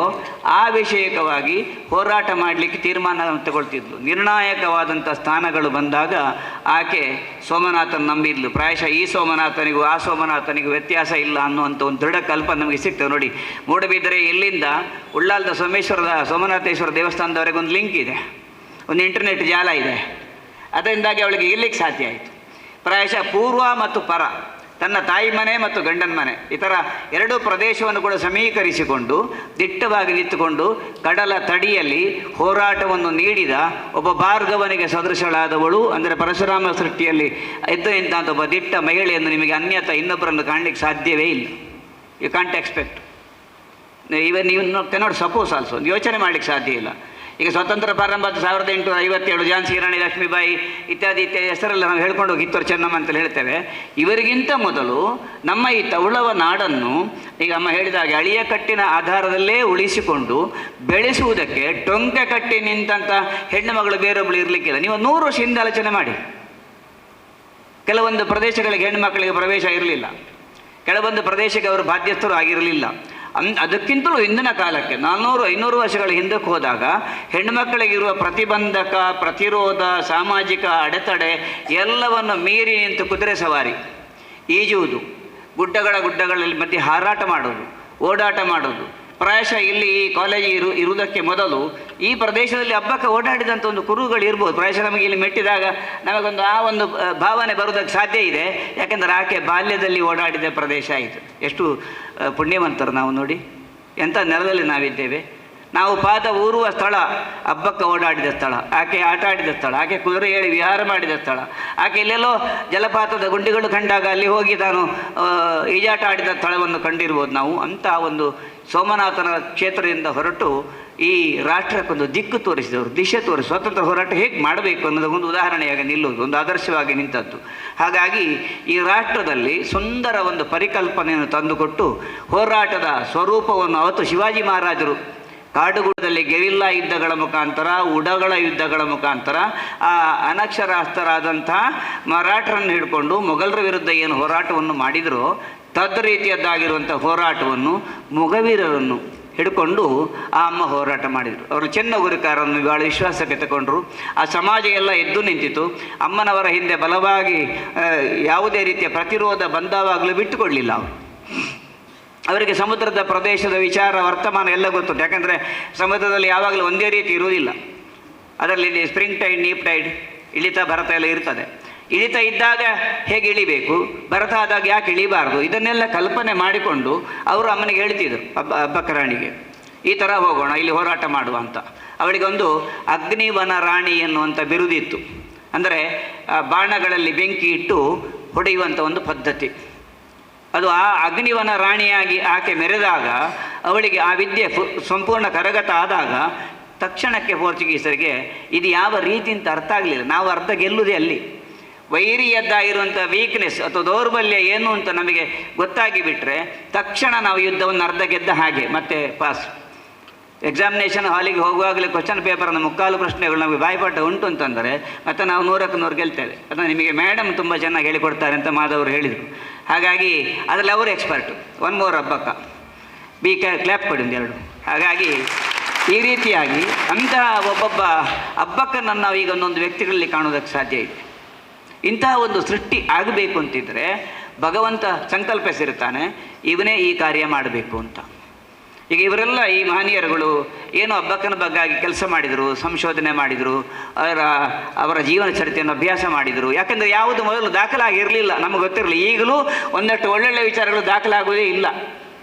ಆ ವಿಷಯಕವಾಗಿ ಹೋರಾಟ ಮಾಡಲಿಕ್ಕೆ ತೀರ್ಮಾನ ತಗೊಳ್ತಿದ್ಲು. ನಿರ್ಣಾಯಕವಾದಂಥ ಸ್ಥಾನಗಳು ಬಂದಾಗ ಆಕೆ ಸೋಮನಾಥನ ನಂಬಿದ್ಲು. ಪ್ರಾಯಶಃ ಈ ಸೋಮನಾಥನಿಗೂ ಆ ಸೋಮನಾಥನಿಗೂ ವ್ಯತ್ಯಾಸ ಇಲ್ಲ ಅನ್ನುವಂಥ ಒಂದು ದೃಢ ಕಲ್ಪನೆ ನಮಗೆ ಸಿಗ್ತದೆ. ನೋಡಿ, ಮೂಡಬಿದರೆ ಇಲ್ಲಿಂದ ಉಳ್ಳಾಲದ ಸೋಮನಾಥೇಶ್ವರ ದೇವಸ್ಥಾನದವರೆಗೆ ಒಂದು ಲಿಂಕ್ ಇದೆ, ಒಂದು ಇಂಟರ್ನೆಟ್ ಜಾಲ ಇದೆ. ಅದರಿಂದಾಗಿ ಅವಳಿಗೆ ಇರ್ಲಿಕ್ಕೆ ಸಾಧ್ಯ ಆಯಿತು. ಪ್ರಾಯಶಃ ಪೂರ್ವ ಮತ್ತು ಪರ ತನ್ನ ತಾಯಿ ಮನೆ ಮತ್ತು ಗಂಡನ ಮನೆ ಈ ಥರ ಎರಡೂ ಪ್ರದೇಶವನ್ನು ಕೂಡ ಸಮೀಕರಿಸಿಕೊಂಡು ದಿಟ್ಟವಾಗಿ ನಿಂತುಕೊಂಡು ಕಡಲ ತಡಿಯಲ್ಲಿ ಹೋರಾಟವನ್ನು ನೀಡಿದ ಒಬ್ಬ ಭಾರ್ಗವನಿಗೆ ಸದೃಶಳಾದವಳು ಅಂದರೆ ಪರಶುರಾಮ ಸೃಷ್ಟಿಯಲ್ಲಿ ಎದ್ದು ನಿಂತ ಒಬ್ಬ ದಿಟ್ಟ ಮಹಿಳೆಯನ್ನು ನಿಮಗೆ ಅನ್ಯಥ ಇನ್ನೊಬ್ಬರನ್ನು ಕಾಣಲಿಕ್ಕೆ ಸಾಧ್ಯವೇ ಇಲ್ಲ. You can't expect. ಇವನ್ ನೀವು ಕೆನಾಟ್ ಸಪೋಸ್ ಆಲ್ಸೋ, ಯೋಚನೆ ಮಾಡಲಿಕ್ಕೆ ಸಾಧ್ಯ ಇಲ್ಲ. ಈಗ ಸ್ವತಂತ್ರ ಪ್ರಾರಂಭ 1857 ಝಾನ್ಸಿ ರಾಣಿ ಲಕ್ಷ್ಮೀಬಾಯಿ ಇತ್ಯಾದಿ ಇತ್ಯಾದಿ ಹೆಸರೆಲ್ಲ ನಾವು ಹೇಳ್ಕೊಂಡು ಹೋಗಿ ಕಿತ್ತೂರು ಚೆನ್ನಮ್ಮ ಅಂತೇಳಿ ಹೇಳ್ತೇವೆ. ಇವರಿಗಿಂತ ಮೊದಲು ನಮ್ಮ ಈ ತೌಳವ ನಾಡನ್ನು ಈಗ ಅಮ್ಮ ಹೇಳಿದಾಗೆ ಅಳಿಯ ಕಟ್ಟಿನ ಆಧಾರದಲ್ಲೇ ಉಳಿಸಿಕೊಂಡು ಬೆಳೆಸುವುದಕ್ಕೆ ಟೊಂಕೆ ಕಟ್ಟಿ ನಿಂತಹ ಹೆಣ್ಣು ಮಗಳು ಬೇರೊಬ್ಬಳು ಇರಲಿಕ್ಕಿಲ್ಲ. ನೀವು 100 ವರ್ಷ ಹಿಂದೆ ಆಲೋಚನೆ ಮಾಡಿ. ಕೆಲವೊಂದು ಪ್ರದೇಶಗಳಿಗೆ ಹೆಣ್ಣು ಮಕ್ಕಳಿಗೆ ಪ್ರವೇಶ ಇರಲಿಲ್ಲ, ಕೆಲವೊಂದು ಪ್ರದೇಶಕ್ಕೆ ಅವರು ಬಾಧ್ಯಸ್ಥರು ಆಗಿರಲಿಲ್ಲ. ಅದಕ್ಕಿಂತಲೂ ಹಿಂದಿನ ಕಾಲಕ್ಕೆ 400-500 ವರ್ಷಗಳ ಹಿಂದಕ್ಕೆ ಹೋದಾಗ ಹೆಣ್ಣುಮಕ್ಕಳಿಗಿರುವ ಪ್ರತಿಬಂಧಕ, ಪ್ರತಿರೋಧ, ಸಾಮಾಜಿಕ ಅಡೆತಡೆ ಎಲ್ಲವನ್ನು ಮೀರಿ ನಿಂತು ಕುದುರೆ ಸವಾರಿ, ಈಜುವುದು, ಗುಡ್ಡಗಳಲ್ಲಿ ಮಧ್ಯೆ ಹಾರಾಟ ಮಾಡೋದು, ಓಡಾಟ ಮಾಡೋದು. ಪ್ರಾಯಶಃ ಇಲ್ಲಿ ಈ ಕಾಲೇಜ್ ಇರುವುದಕ್ಕೆ ಮೊದಲು ಈ ಪ್ರದೇಶದಲ್ಲಿ ಹಬ್ಬಕ್ಕೆ ಓಡಾಡಿದಂಥ ಒಂದು ಕುರುಗಳು ಇರ್ಬೋದು. ಪ್ರಾಯಶಃ ನಮಗೆ ಇಲ್ಲಿ ಮೆಟ್ಟಿದಾಗ ನಮಗೊಂದು ಆ ಒಂದು ಭಾವನೆ ಬರೋದಕ್ಕೆ ಸಾಧ್ಯ ಇದೆ. ಯಾಕೆಂದರೆ ಆಕೆ ಬಾಲ್ಯದಲ್ಲಿ ಓಡಾಡಿದ ಪ್ರದೇಶ ಆಯಿತು. ಎಷ್ಟು ಪುಣ್ಯವಂತರು ನಾವು ನೋಡಿ, ಎಂಥ ನೆಲದಲ್ಲಿ ನಾವಿದ್ದೇವೆ. ನಾವು ಪಾದ ಊರುವ ಸ್ಥಳ ಹಬ್ಬಕ್ಕೆ ಓಡಾಡಿದ ಸ್ಥಳ, ಆಕೆ ಆಟ ಆಡಿದ ಸ್ಥಳ, ಆಕೆ ಕುದುರೆ ಏಳಿ ವಿಹಾರ ಮಾಡಿದ ಸ್ಥಳ, ಆಕೆ ಎಲ್ಲೆಲ್ಲೋ ಜಲಪಾತದ ಗುಂಡಿಗಳು ಕಂಡಾಗ ಅಲ್ಲಿ ಹೋಗಿ ತಾನು ಈಜಾಟ ಆಡಿದ ಸ್ಥಳವನ್ನು ಕಂಡಿರ್ಬೋದು ನಾವು. ಅಂಥ ಒಂದು ಸೋಮನಾಥನ ಕ್ಷೇತ್ರದಿಂದ ಹೊರಟು ಈ ರಾಷ್ಟ್ರಕ್ಕೊಂದು ದಿಕ್ಕು ತೋರಿಸಿದವರು, ದಿಶೆ ತೋರಿಸಿ ಸ್ವಾತಂತ್ರ್ಯ ಹೋರಾಟ ಹೇಗೆ ಮಾಡಬೇಕು ಅನ್ನೋದಕ್ಕೊಂದು ಉದಾಹರಣೆಯಾಗಿ ನಿಲ್ಲುವುದು, ಒಂದು ಆದರ್ಶವಾಗಿ ನಿಂತದ್ದು. ಹಾಗಾಗಿ ಈ ರಾಷ್ಟ್ರದಲ್ಲಿ ಸುಂದರ ಒಂದು ಪರಿಕಲ್ಪನೆಯನ್ನು ತಂದುಕೊಟ್ಟು ಹೋರಾಟದ ಸ್ವರೂಪವನ್ನು ಅವತ್ತು ಶಿವಾಜಿ ಮಹಾರಾಜರು ಕಾಡುಗುಡದಲ್ಲಿ ಗೆರಿಲ್ಲಾ ಯುದ್ಧಗಳ ಮುಖಾಂತರ, ಉಡಗಳ ಯುದ್ಧಗಳ ಮುಖಾಂತರ ಆ ಅನಕ್ಷರಾಸ್ಥರಾದಂತಹ ಮರಾಠರನ್ನು ಹಿಡ್ಕೊಂಡು ಮೊಘಲರ ವಿರುದ್ಧ ಏನು ಹೋರಾಟವನ್ನು ಮಾಡಿದರೋ ತದ್ರೀತಿಯದ್ದಾಗಿರುವಂಥ ಹೋರಾಟವನ್ನು ಮೊಗವೀರರನ್ನು ಹಿಡ್ಕೊಂಡು ಆ ಅಮ್ಮ ಹೋರಾಟ ಮಾಡಿದರು. ಅವರು ಚೆನ್ನಗುರಿಕಾರರನ್ನು ಭಾಳ ವಿಶ್ವಾಸಕ್ಕೆ ತಗೊಂಡ್ರು. ಆ ಸಮಾಜ ಎಲ್ಲ ಎದ್ದು ನಿಂತಿತು. ಅಮ್ಮನವರ ಹಿಂದೆ ಬಲವಾಗಿ ಯಾವುದೇ ರೀತಿಯ ಪ್ರತಿರೋಧ ಬಂದವಾಗಲೂ ಬಿಟ್ಟುಕೊಡಲಿಲ್ಲ ಅವರು. ಅವರಿಗೆ ಸಮುದ್ರದ ಪ್ರದೇಶದ ವಿಚಾರ ವರ್ತಮಾನ ಎಲ್ಲ ಗೊತ್ತುಂಟು. ಯಾಕಂದರೆ ಸಮುದ್ರದಲ್ಲಿ ಯಾವಾಗಲೂ ಒಂದೇ ರೀತಿ ಇರುವುದಿಲ್ಲ. ಅದರಲ್ಲಿ ಸ್ಪ್ರಿಂಗ್ ಟೈಡ್, ನೀಪ್ ಟೈಡ್, ಇಳಿತ ಭರತ ಎಲ್ಲ ಇರ್ತದೆ. ಇಳಿತ ಇದ್ದಾಗ ಹೇಗೆ ಇಳಿಬೇಕು, ಭರತ ಆದಾಗ ಯಾಕೆ ಇಳಿಬಾರ್ದು, ಇದನ್ನೆಲ್ಲ ಕಲ್ಪನೆ ಮಾಡಿಕೊಂಡು ಅವರು ಅಮ್ಮನಿಗೆ ಹೇಳ್ತಿದ್ರು, ಹಬ್ಬಕ್ಕ ರಾಣಿಗೆ ಈ ಥರ ಹೋಗೋಣ, ಇಲ್ಲಿ ಹೋರಾಟ ಮಾಡುವ ಅಂತ. ಅವಳಿಗೊಂದು ಅಗ್ನಿವನ ರಾಣಿ ಎನ್ನುವಂಥ ಬಿರುದಿತ್ತು. ಅಂದರೆ ಬಾಣಗಳಲ್ಲಿ ಬೆಂಕಿ ಇಟ್ಟು ಹೊಡೆಯುವಂಥ ಒಂದು ಪದ್ಧತಿ ಅದು. ಆ ಅಗ್ನಿವನ ರಾಣಿಯಾಗಿ ಆಕೆ ಮೆರೆದಾಗ ಅವಳಿಗೆ ಆ ವಿದ್ಯೆ ಸಂಪೂರ್ಣ ಕರಗತ ಆದಾಗ ತಕ್ಷಣಕ್ಕೆ ಪೋರ್ಚುಗೀಸರಿಗೆ ಇದು ಯಾವ ರೀತಿ ಅಂತ ಅರ್ಥ ಆಗಲಿಲ್ಲ. ನಾವು ಅರ್ಧ ಗೆಲ್ಲುವುದೇ ಅಲ್ಲಿ. ವೈರಿಯದ್ದಾಗಿರುವಂಥ ವೀಕ್ನೆಸ್ ಅಥವಾ ದೌರ್ಬಲ್ಯ ಏನು ಅಂತ ನಮಗೆ ಗೊತ್ತಾಗಿ ಬಿಟ್ಟರೆ ತಕ್ಷಣ ನಾವು ಯುದ್ಧವನ್ನು ಅರ್ಧ ಗೆದ್ದ ಹಾಗೆ ಮತ್ತೆ ಪಾಸ್. ಎಕ್ಸಾಮಿನೇಷನ್ ಹಾಲಿಗೆ ಹೋಗುವಾಗಲೇ ಕ್ವಶನ್ ಪೇಪರನ್ನು 3/4 ಪ್ರಶ್ನೆಗಳು ನಮಗೆ ಬಾಯ್ಪಾಠ ಉಂಟು ಅಂತಂದರೆ ಮತ್ತು ನಾವು 100ಕ್ಕೆ 100 ಗೆಲ್ತೇವೆ. ಅದನ್ನು ನಿಮಗೆ ಮೇಡಮ್ ತುಂಬ ಚೆನ್ನಾಗಿ ಹೇಳಿಕೊಡ್ತಾರೆ ಅಂತ ಮಾಧವರು ಹೇಳಿದರು. ಹಾಗಾಗಿ ಅದರಲ್ಲಿ ಅವರು ಎಕ್ಸ್ಪರ್ಟು. 1 more ಹಬ್ಬಕ್ಕ ಬಿ ಕ್ಲಾಪ್ ಕೊಡಿ ಒಂದೆರಡು. ಹಾಗಾಗಿ ಈ ರೀತಿಯಾಗಿ ಅಂತಹ ಒಬ್ಬೊಬ್ಬ ಹಬ್ಬಕ್ಕನ್ನು ನಾವು ಈಗ ಒಂದೊಂದು ವ್ಯಕ್ತಿಗಳಲ್ಲಿ ಕಾಣೋದಕ್ಕೆ ಸಾಧ್ಯ ಇದೆ. ಇಂತಹ ಒಂದು ಸೃಷ್ಟಿ ಆಗಬೇಕು ಅಂತಿದ್ದರೆ ಭಗವಂತ ಸಂಕಲ್ಪಿಸಿರ್ತಾನೆ, ಇವನೇ ಈ ಕಾರ್ಯ ಮಾಡಬೇಕು ಅಂತ. ಈಗ ಇವರೆಲ್ಲ ಈ ಮಹನೀಯರುಗಳು ಏನು ಹಬ್ಬಕ್ಕನ ಬಗ್ಗಾಗಿ ಕೆಲಸ ಮಾಡಿದರು, ಸಂಶೋಧನೆ ಮಾಡಿದರು, ಅವರ ಜೀವನ ಚರಿತ್ರೆಯನ್ನು ಅಭ್ಯಾಸ ಮಾಡಿದರು. ಯಾಕೆಂದರೆ ಯಾವುದು ಮೊದಲು ದಾಖಲಾಗಿರಲಿಲ್ಲ, ನಮಗೆ ಗೊತ್ತಿರಲಿಲ್ಲ. ಈಗಲೂ ಒಂದಷ್ಟು ಒಳ್ಳೊಳ್ಳೆ ವಿಚಾರಗಳು ದಾಖಲಾಗುವುದೇ ಇಲ್ಲ.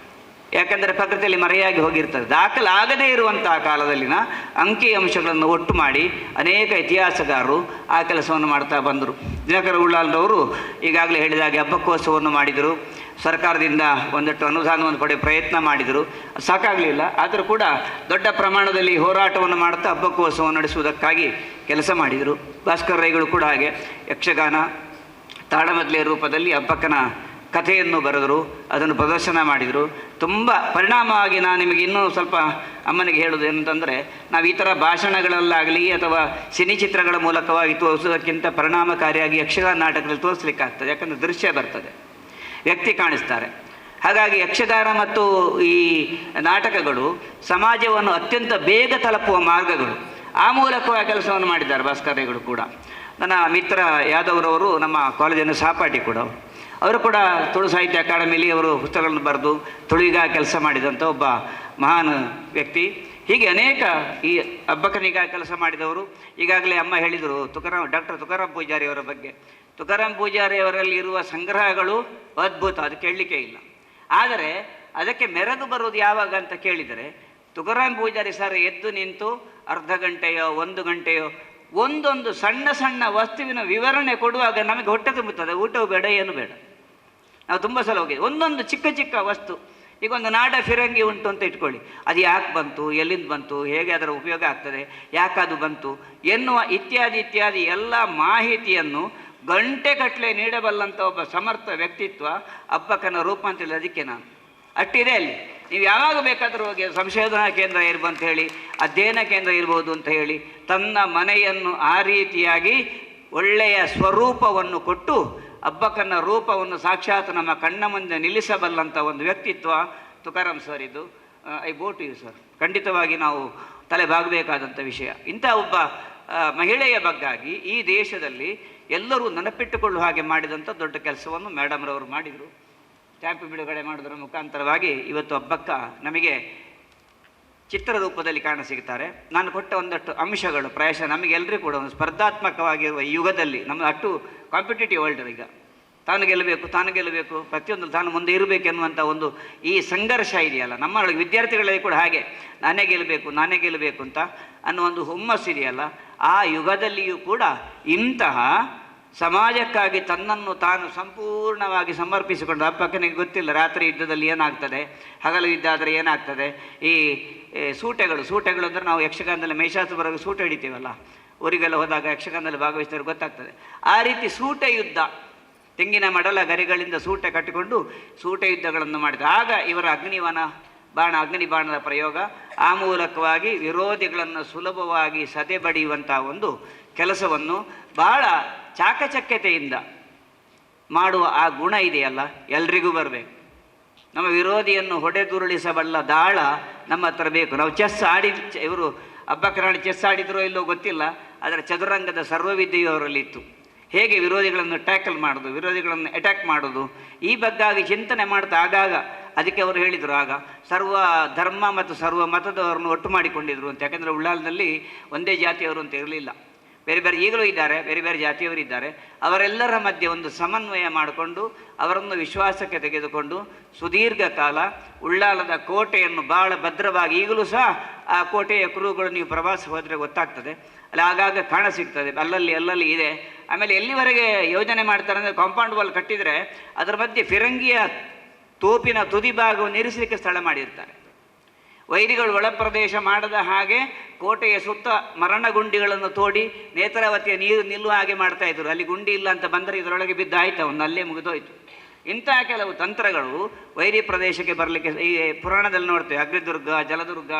ಯಾಕೆಂದರೆ ಪ್ರಕೃತಿಯಲ್ಲಿ ಮರೆಯಾಗಿ ಹೋಗಿರ್ತದೆ. ದಾಖಲಾಗದೇ ಇರುವಂತಹ ಕಾಲದಲ್ಲಿನ ಅಂಕಿ ಅಂಶಗಳನ್ನು ಒಟ್ಟು ಮಾಡಿ ಅನೇಕ ಇತಿಹಾಸಗಾರರು ಆ ಕೆಲಸವನ್ನು ಮಾಡ್ತಾ ಬಂದರು. ದಿನಕರ ಉಳ್ಳಾಲ್ರವರು ಈಗಾಗಲೇ ಹೇಳಿದಾಗೆ ಹಬ್ಬಕ್ಕೋತ್ಸವವನ್ನು ಮಾಡಿದರು. ಸರ್ಕಾರದಿಂದ ಒಂದಷ್ಟು ಅನುದಾನವನ್ನು ಪಡೆಯುವ ಪ್ರಯತ್ನ ಮಾಡಿದರು, ಸಾಕಾಗಲಿಲ್ಲ. ಆದರೂ ಕೂಡ ದೊಡ್ಡ ಪ್ರಮಾಣದಲ್ಲಿ ಹೋರಾಟವನ್ನು ಮಾಡ್ತಾ ಹಬ್ಬಕ್ಕೋತ್ಸವವನ್ನು ನಡೆಸುವುದಕ್ಕಾಗಿ ಕೆಲಸ ಮಾಡಿದರು. ಭಾಸ್ಕರ್ ರೈಗಳು ಕೂಡ ಹಾಗೆ ಯಕ್ಷಗಾನ ತಾಳಮದ್ಲೆ ರೂಪದಲ್ಲಿ ಹಬ್ಬಕ್ಕನ ಕಥೆಯನ್ನು ಬರೆದರು, ಅದನ್ನು ಪ್ರದರ್ಶನ ಮಾಡಿದರು. ತುಂಬ ಪರಿಣಾಮವಾಗಿ ನಾನು ನಿಮಗೆ ಇನ್ನೂ ಸ್ವಲ್ಪ ಅಮ್ಮನಿಗೆ ಹೇಳೋದು ಏನಂತಂದರೆ, ನಾವು ಈ ಥರ ಭಾಷಣಗಳಲ್ಲಾಗಲಿ ಅಥವಾ ಸಿನಿಚಿತ್ರಗಳ ಮೂಲಕವಾಗಿ ತೋರಿಸೋದಕ್ಕಿಂತ ಪರಿಣಾಮಕಾರಿಯಾಗಿ ಯಕ್ಷಗಾನ ನಾಟಕದಲ್ಲಿ ತೋರಿಸ್ಲಿಕ್ಕಾಗ್ತದೆ. ಯಾಕಂದರೆ ದೃಶ್ಯ ಬರ್ತದೆ, ವ್ಯಕ್ತಿ ಕಾಣಿಸ್ತಾರೆ. ಹಾಗಾಗಿ ಯಕ್ಷಗಾನ ಮತ್ತು ಈ ನಾಟಕಗಳು ಸಮಾಜವನ್ನು ಅತ್ಯಂತ ಬೇಗ ತಲುಪುವ ಮಾರ್ಗಗಳು. ಆ ಮೂಲಕವಾಗಿ ಕೆಲಸವನ್ನು ಮಾಡಿದ್ದಾರೆ ಭಾಸ್ಕರಗಳು ಕೂಡ. ನನ್ನ ಮಿತ್ರ ಯಾದವ್ರವರು ನಮ್ಮ ಕಾಲೇಜಿನ ಸಹಪಾಠಿ ಕೂಡ. ಅವರು ಕೂಡ ತುಳು ಸಾಹಿತ್ಯ ಅಕಾಡೆಮಿಲಿ ಅವರು ಪುಸ್ತಕಗಳನ್ನು ಬರೆದು ತುಳುವಿಗ ಕೆಲಸ ಮಾಡಿದಂಥ ಒಬ್ಬ ಮಹಾನ್ ವ್ಯಕ್ತಿ. ಹೀಗೆ ಅನೇಕ ಈ ಹಬ್ಬಕ್ಕನಿಗಾಗಿ ಕೆಲಸ ಮಾಡಿದವರು. ಈಗಾಗಲೇ ಅಮ್ಮ ಹೇಳಿದರು ಡಾಕ್ಟರ್ ತುಕಾರಾಮ್ ಪೂಜಾರಿ ಅವರ ಬಗ್ಗೆ. ತುಕಾರಾಮ್ ಪೂಜಾರಿ ಅವರಲ್ಲಿ ಇರುವ ಸಂಗ್ರಹಗಳು ಅದ್ಭುತ, ಅದು ಕೇಳಲಿಕ್ಕೆ ಇಲ್ಲ. ಆದರೆ ಅದಕ್ಕೆ ಮೆರೆದು ಬರೋದು ಯಾವಾಗ ಅಂತ ಕೇಳಿದರೆ, ತುಕಾರಾಮ್ ಪೂಜಾರಿ ಸರ್ ಎದ್ದು ನಿಂತು ಅರ್ಧ ಗಂಟೆಯೋ 1 ಗಂಟೆಯೋ ಒಂದೊಂದು ಸಣ್ಣ ಸಣ್ಣ ವಸ್ತುವಿನ ವಿವರಣೆ ಕೊಡುವಾಗ ನಮಗೆ ಹೊಟ್ಟೆ ತುಂಬುತ್ತದೆ. ಊಟವು ಬೇಡ, ಏನು ಬೇಡ. ನಾವು ತುಂಬ ಸಲ ಹೋಗಿದ್ವಿ. ಒಂದೊಂದು ಚಿಕ್ಕ ಚಿಕ್ಕ ವಸ್ತು, ಈಗ ಒಂದು ನಾಡ ಫಿರಂಗಿ ಉಂಟು ಅಂತ ಇಟ್ಕೊಳ್ಳಿ, ಅದು ಯಾಕೆ ಬಂತು, ಎಲ್ಲಿಂದ ಬಂತು, ಹೇಗೆ ಅದರ ಉಪಯೋಗ ಆಗ್ತದೆ, ಯಾಕೆ ಅದು ಬಂತು ಎನ್ನುವ ಇತ್ಯಾದಿ ಇತ್ಯಾದಿ ಎಲ್ಲ ಮಾಹಿತಿಯನ್ನು ಗಂಟೆಗಟ್ಟಲೆ ನೀಡಬಲ್ಲಂಥ ಒಬ್ಬ ಸಮರ್ಥ ವ್ಯಕ್ತಿತ್ವ ಅಬ್ಬಕ್ಕನ ರೂಪ ಅಂತೇಳಿ. ಅದಕ್ಕೆ ನಾನು ಅಷ್ಟಿದೆ ಅಲ್ಲಿ. ನೀವು ಯಾವಾಗ ಬೇಕಾದರೂ ಹೋಗಿ ಸಂಶೋಧನಾ ಕೇಂದ್ರ ಇರ್ಬೋದು ಅಂತ ಹೇಳಿ, ಅಧ್ಯಯನ ಕೇಂದ್ರ ಇರ್ಬೋದು ಅಂತ ಹೇಳಿ, ತನ್ನ ಮನೆಯನ್ನು ಆ ರೀತಿಯಾಗಿ ಒಳ್ಳೆಯ ಸ್ವರೂಪವನ್ನು ಕೊಟ್ಟು ಅಬ್ಬಕ್ಕನ ರೂಪವನ್ನು ಸಾಕ್ಷಾತ್ ನಮ್ಮ ಕಣ್ಣ ಮುಂದೆ ನಿಲ್ಲಿಸಬಲ್ಲಂಥ ಒಂದು ವ್ಯಕ್ತಿತ್ವ ತುಕಾರಾಮ್ ಸರ್. ಇದು I go to you sir. ಖಂಡಿತವಾಗಿ ನಾವು ತಲೆ ಬಾಗಬೇಕಾದಂಥ ವಿಷಯ. ಇಂಥ ಒಬ್ಬ ಮಹಿಳೆಯ ಬಗ್ಗಾಗಿ ಈ ದೇಶದಲ್ಲಿ ಎಲ್ಲರೂ ನೆನಪಿಟ್ಟುಕೊಳ್ಳುವ ಹಾಗೆ ಮಾಡಿದಂಥ ದೊಡ್ಡ ಕೆಲಸವನ್ನು ಮೇಡಮ್ರವರು ಮಾಡಿದರು. ಸ್ಟ್ಯಾಂಪ್ ಬಿಡುಗಡೆ ಮಾಡೋದರ ಮುಖಾಂತರವಾಗಿ ಇವತ್ತು ಅಬ್ಬಕ್ಕ ನಮಗೆ ಚಿತ್ರರೂಪದಲ್ಲಿ ಕಾಣಸಿಗ್ತಾರೆ. ನಾನು ಕೊಟ್ಟ ಒಂದಷ್ಟು ಅಂಶಗಳು ಪ್ರಾಯಶಃ ನಮಗೆಲ್ಲರೂ ಕೂಡ ಒಂದು ಸ್ಪರ್ಧಾತ್ಮಕವಾಗಿರುವ ಈ ಯುಗದಲ್ಲಿ, ನಮ್ಮ ಅಷ್ಟು ಕಾಂಪಿಟೇಟಿವ್ ವರ್ಲ್ಡ್ ಈಗ, ತಾನು ಗೆಲ್ಲಬೇಕು, ಪ್ರತಿಯೊಂದು ತಾನು ಮುಂದೆ ಇರಬೇಕೆನ್ನುವಂಥ ಒಂದು ಈ ಸಂಘರ್ಷ ಇದೆಯಲ್ಲ ನಮ್ಮೊಳಗೆ, ವಿದ್ಯಾರ್ಥಿಗಳಲ್ಲಿ ಕೂಡ ಹಾಗೆ ನಾನೇ ಗೆಲ್ಲಬೇಕು ಅಂತ ಅನ್ನೋ ಒಂದು ಹುಮ್ಮಸ್ಸು ಇದೆಯಲ್ಲ, ಆ ಯುಗದಲ್ಲಿಯೂ ಕೂಡ ಇಂತಹ ಸಮಾಜಕ್ಕಾಗಿ ತನ್ನನ್ನು ತಾನು ಸಂಪೂರ್ಣವಾಗಿ ಸಮರ್ಪಿಸಿಕೊಂಡು, ಅಪ್ಪಕ್ಕನಿಗೆ ಗೊತ್ತಿಲ್ಲ ರಾತ್ರಿ ಯುದ್ಧದಲ್ಲಿ ಏನಾಗ್ತದೆ, ಹಗಲು ಯುದ್ಧ ಆದರೆ ಏನಾಗ್ತದೆ. ಈ ಸೂಟೆಗಳು ಅಂದರೆ ನಾವು ಯಕ್ಷಗಾನದಲ್ಲಿ ಮಹಿಷಾಸುರವರೆಗೆ ಸೂಟೆ ಹಿಡಿತೀವಲ್ಲ, ಊರಿಗೆಲ್ಲ ಹೋದಾಗ ಯಕ್ಷಗಾನದಲ್ಲಿ ಭಾಗವಹಿಸಿದವ್ರಿಗೆ ಗೊತ್ತಾಗ್ತದೆ. ಆ ರೀತಿ ಸೂಟೆ ಯುದ್ಧ, ತೆಂಗಿನ ಮಡಲ ಗರಿಗಳಿಂದ ಸೂಟೆ ಕಟ್ಟಿಕೊಂಡು ಸೂಟೆ ಯುದ್ಧಗಳನ್ನು ಮಾಡಿದ. ಆಗ ಇವರ ಅಗ್ನಿ ಬಾಣದ ಪ್ರಯೋಗ, ಆ ಮೂಲಕವಾಗಿ ವಿರೋಧಿಗಳನ್ನು ಸುಲಭವಾಗಿ ಸದೆಬಡಿಯುವಂಥ ಒಂದು ಕೆಲಸವನ್ನು ಬಹಳ ಚಾಕಚಕ್ಯತೆಯಿಂದ ಮಾಡುವ ಆ ಗುಣ ಇದೆಯಲ್ಲ, ಎಲ್ರಿಗೂ ಬರಬೇಕು. ನಮ್ಮ ವಿರೋಧಿಯನ್ನು ಹೊಡೆದುರುಳಿಸಬಲ್ಲ ದಾಳ ನಮ್ಮ ಹತ್ರ ಬೇಕು. ನಾವು ಚೆಸ್ ಇವರು ಅಬ್ಬಕ್ಕರಾಣಿ ಚೆಸ್ ಆಡಿದ್ರೋ ಇಲ್ಲೋ ಗೊತ್ತಿಲ್ಲ, ಆದರೆ ಚದುರಂಗದ ಸರ್ವವಿದ್ಯೆಯು ಅವರಲ್ಲಿತ್ತು. ಹೇಗೆ ವಿರೋಧಿಗಳನ್ನು ಟ್ಯಾಕಲ್ ಮಾಡೋದು, ವಿರೋಧಿಗಳನ್ನು ಅಟ್ಯಾಕ್ ಮಾಡೋದು, ಈ ಬಗ್ಗಾಗಿ ಚಿಂತನೆ ಮಾಡ್ತಾ ಆಗಾಗ ಅದಕ್ಕೆ ಅವರು ಹೇಳಿದರು, ಆಗ ಸರ್ವ ಧರ್ಮ ಮತ್ತು ಸರ್ವ ಮತದವರನ್ನು ಒಟ್ಟು ಮಾಡಿಕೊಂಡಿದ್ರು ಅಂತ. ಯಾಕೆಂದರೆ ಉಳ್ಳಾಲದಲ್ಲಿ ಒಂದೇ ಜಾತಿಯವರು ಅಂತ ಇರಲಿಲ್ಲ, ಬೇರೆ ಈಗಲೂ ಇದ್ದಾರೆ, ಬೇರೆ ಜಾತಿಯವರಿದ್ದಾರೆ. ಅವರೆಲ್ಲರ ಮಧ್ಯೆ ಒಂದು ಸಮನ್ವಯ ಮಾಡಿಕೊಂಡು ಅವರನ್ನು ವಿಶ್ವಾಸಕ್ಕೆ ತೆಗೆದುಕೊಂಡು ಸುದೀರ್ಘ ಕಾಲ ಉಳ್ಳಾಲದ ಕೋಟೆಯನ್ನು ಭಾಳ ಭದ್ರವಾಗಿ, ಈಗಲೂ ಸಹ ಆ ಕೋಟೆಯ ಕುರುಹುಗಳು ನೀವು ಪ್ರವಾಸ ಹೋದರೆ ಗೊತ್ತಾಗ್ತದೆ, ಅಲ್ಲಿ ಆಗಾಗ ಕಾಣಸಿಗ್ತದೆ, ಅಲ್ಲಲ್ಲಿ ಇದೆ. ಆಮೇಲೆ ಎಲ್ಲಿವರೆಗೆ ಯೋಜನೆ ಮಾಡ್ತಾರೆ ಅಂದರೆ, ಕಾಂಪೌಂಡ್ ವಾಲ್ ಕಟ್ಟಿದರೆ ಅದರ ಮಧ್ಯೆ ಫಿರಂಗಿಯ ತೋಪಿನ ತುದಿ ಭಾಗವನ್ನು ಇರಿಸಲಿಕ್ಕೆ ಸ್ಥಳ ಮಾಡಿರ್ತಾರೆ. ವೈರಿಗಳು ಒಳಪ್ರದೇಶ ಮಾಡದ ಹಾಗೆ ಕೋಟೆಯ ಸುತ್ತ ಮರಣಗುಂಡಿಗಳನ್ನು ತೋಡಿ ನೇತ್ರಾವತಿಯ ನೀರು ನಿಲ್ಲುವ ಹಾಗೆ ಮಾಡ್ತಾಯಿದ್ರು. ಅಲ್ಲಿ ಗುಂಡಿ ಇಲ್ಲ ಅಂತ ಬಂದರೆ ಇದರೊಳಗೆ ಬಿದ್ದಾಯ್ತು, ಅವನು ಅಲ್ಲೇ ಮುಗಿದೋಯ್ತು. ಇಂಥ ಕೆಲವು ತಂತ್ರಗಳು ವೈರಿ ಪ್ರದೇಶಕ್ಕೆ ಬರಲಿಕ್ಕೆ ಈ ಪುರಾಣದಲ್ಲಿ ನೋಡ್ತೇವೆ. ಅಗ್ನಿದುರ್ಗ, ಜಲದುರ್ಗ,